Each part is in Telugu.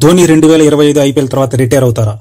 ధోని 2025 ఐపీఎల్ తర్వాత రిటైర్ అవుతారా?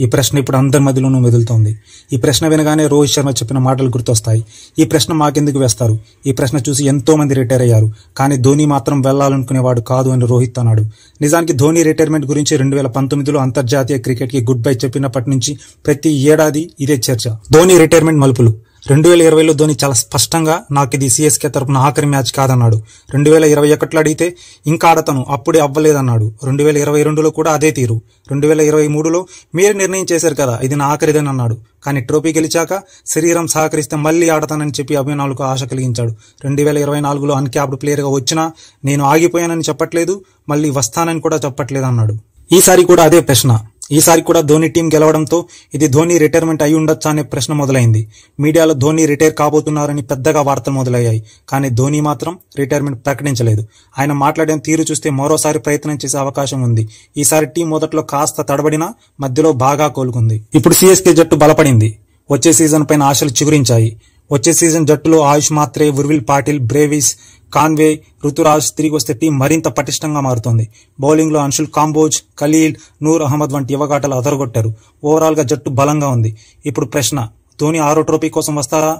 ఈ ప్రశ్న ఇప్పుడు అందరి మధ్యలోనూ మెదులుతోంది. ఈ ప్రశ్న వినగానే రోహిత్ శర్మ చెప్పిన మాటలు గుర్తొస్తాయి. ఈ ప్రశ్న మాకెందుకు వేస్తారు? ఈ ప్రశ్న చూసి ఎంతో మంది రిటైర్ అయ్యారు, కానీ ధోని మాత్రం వెళ్లాలనుకునేవాడు కాదు అని రోహిత్ అన్నాడు. నిజానికి ధోని రిటైర్మెంట్ గురించి 2019లో అంతర్జాతీయ క్రికెట్ కి గుడ్ బై చెప్పినప్పటి నుంచి ప్రతి ఏడాది ఇదే చర్చ. ధోని రిటైర్మెంట్ మలుపులు. 2020లో ధోని చాలా స్పష్టంగా నాకు ఇది సిఎస్కే తరపున ఆఖరి మ్యాచ్ కాదన్నాడు. 2021లో అడిగితే ఇంకా ఆడతాను, అప్పుడే అవ్వలేదన్నాడు. 2022లో కూడా అదే తీరు. 2023లో మీరే నిర్ణయం చేశారు కదా, ఇది నా ఆఖరిదని అన్నాడు. కానీ ట్రోఫీ గెలిచాక శరీరం సహకరిస్తే మళ్లీ ఆడతానని చెప్పి అభిమానులకు ఆశ కలిగించాడు. 2024లో అన్క్యాప్డ్ ప్లేయర్ గా వచ్చినా నేను ఆగిపోయానని చెప్పట్లేదు, మళ్లీ వస్తానని కూడా చెప్పట్లేదు అన్నాడు. ఈసారి కూడా అదే ప్రశ్న. ఈసారి కూడా ధోని టీం గెలవడంతో ఇది ధోని రిటైర్మెంట్ అయి ఉండొచ్చా అనే ప్రశ్న మొదలైంది. మీడియాలో ధోని రిటైర్ కాబోతున్నారని పెద్దగా వార్తలు మొదలయ్యాయి. కానీ ధోని మాత్రం రిటైర్మెంట్ ప్రకటించలేదు. ఆయన మాట్లాడిన తీరు చూస్తే మరోసారి ప్రయత్నం చేసే అవకాశం ఉంది. ఈసారి టీం మొదట్లో కాస్త తడబడినా మధ్యలో బాగా కోలుకుంది. ఇప్పుడు సిఎస్కే జట్టు బలపడింది. వచ్చే సీజన్ పైన ఆశలు చిగురించాయి. వచ్చే సీజన్ జట్టులో ఆయుష్ మాత్రే, ఉర్విల్ పాటిల్, బ్రేవిస్, కాన్వే, రుతురాజ్ తిరిగి వస్తే టీం మరింత పటిష్టంగా మారుతోంది. బౌలింగ్ లో అంశుల్ కాంబోజ్, ఖలీల్, నూర్ అహ్మద్ వంటి యువగాటలు అదరగొట్టారు. ఓవరాల్ గా జట్టు బలంగా ఉంది. ఇప్పుడు ప్రశ్న, ధోని 6వ ట్రోఫీ కోసం వస్తారా?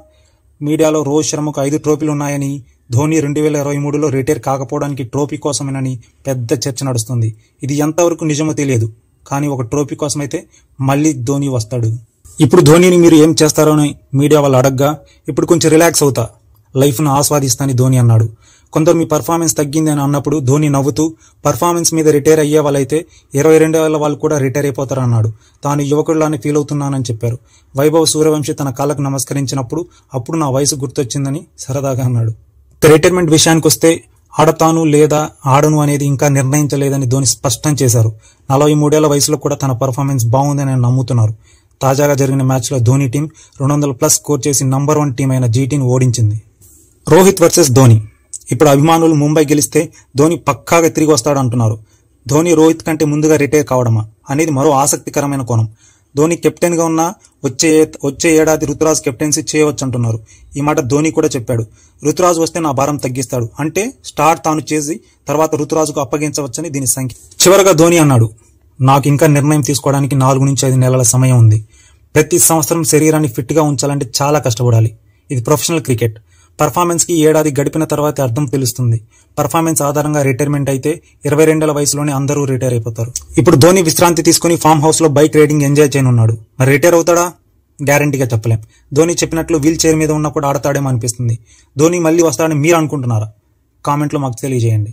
మీడియాలో రోహిత్ శర్మకు 5 ట్రోఫీలు ఉన్నాయని, ధోని 2023లో రిటైర్ కాకపోవడానికి ట్రోఫీ కోసమేనని పెద్ద చర్చ నడుస్తుంది. ఇది ఎంతవరకు నిజమో తెలియదు, కానీ ఒక ట్రోఫీ కోసమైతే మళ్లీ ధోని వస్తాడు. ఇప్పుడు ధోనిని మీరు ఏం చేస్తారో అని మీడియా వాళ్ళు అడగ్గా, ఇప్పుడు కొంచెం రిలాక్స్ అవుతా, లైఫ్ ను ఆస్వాదిస్తానని ధోని అన్నాడు. కొందరు మీ పర్ఫార్మెన్స్ తగ్గింది అని అన్నప్పుడు ధోని నవ్వుతూ, పర్ఫార్మెన్స్ మీద రిటైర్ అయ్యే వాళ్ళైతే 22 ఏళ్ల వాళ్ళు కూడా రిటైర్ అయిపోతారు అన్నాడు. తాను యువకుడిలానే ఫీల్ అవుతున్నానని చెప్పారు. వైభవ్ సూర్యవంశీ తన కాళ్ళకు నమస్కరించినప్పుడు అప్పుడు నా వయసు గుర్తొచ్చిందని సరదాగా అన్నాడు. రిటైర్మెంట్ విషయానికి వస్తే ఆడతాను లేదా ఆడను అనేది ఇంకా నిర్ణయించలేదని ధోని స్పష్టం చేశారు. 43 ఏళ్ల వయసులో కూడా తన పర్ఫార్మెన్స్ బాగుందని నమ్ముతున్నారు. తాజాగా జరిగిన మ్యాచ్లో ధోని టీం 200+ స్కోర్ చేసి నంబర్ 1 టీం అయిన జీటీని ఓడించింది. రోహిత్ వర్సెస్ ధోని. ఇప్పుడు అభిమానులు ముంబై గెలిస్తే ధోని పక్కాగా తిరిగి వస్తాడు అంటున్నారు. ధోని రోహిత్ కంటే ముందుగా రిటైర్ కావడమా అనేది మరో ఆసక్తికరమైన కోణం. ధోని కెప్టెన్ గా ఉన్నా వచ్చే ఏడాది రుతురాజ్ కెప్టెన్సీ చేయవచ్చు అంటున్నారు. ఈ మాట ధోని కూడా చెప్పాడు. రుతురాజ్ వస్తే నా భారం తగ్గిస్తాడు, అంటే స్టార్ట్ తాను చేసి తర్వాత రుతురాజుకు అప్పగించవచ్చని దీని సంఖ్య. చివరగా ధోని అన్నాడు, నాకు ఇంకా నిర్ణయం తీసుకోవడానికి 4 నుంచి 5 నెలల సమయం ఉంది. ప్రతి సంవత్సరం శరీరాన్ని ఫిట్ గా ఉంచాలంటే చాలా కష్టపడాలి. ఇది ప్రొఫెషనల్ క్రికెట్. పర్ఫార్మెన్స్ కి ఏడాది గడిపిన తర్వాత అర్థం తెలుస్తుంది. పర్ఫార్మెన్స్ ఆధారంగా రిటైర్మెంట్ అయితే 22 ఏళ్ల వయసులోనే అందరూ రిటైర్ అయిపోతారు. ఇప్పుడు ధోని విశ్రాంతి తీసుకుని ఫామ్ హౌస్ లో బైక్ రైడింగ్ ఎంజాయ్ చేయనున్నాడు. మరి రిటైర్ అవుతాడా? గ్యారంటీగా చెప్పలేం. ధోని చెప్పినట్లు వీల్ చైర్ మీద ఉన్నా కూడా ఆడతాడేమో అనిపిస్తుంది. ధోని మళ్లీ వస్తాడని మీరు అనుకుంటున్నారా? కామెంట్లో మాకు తెలియజేయండి.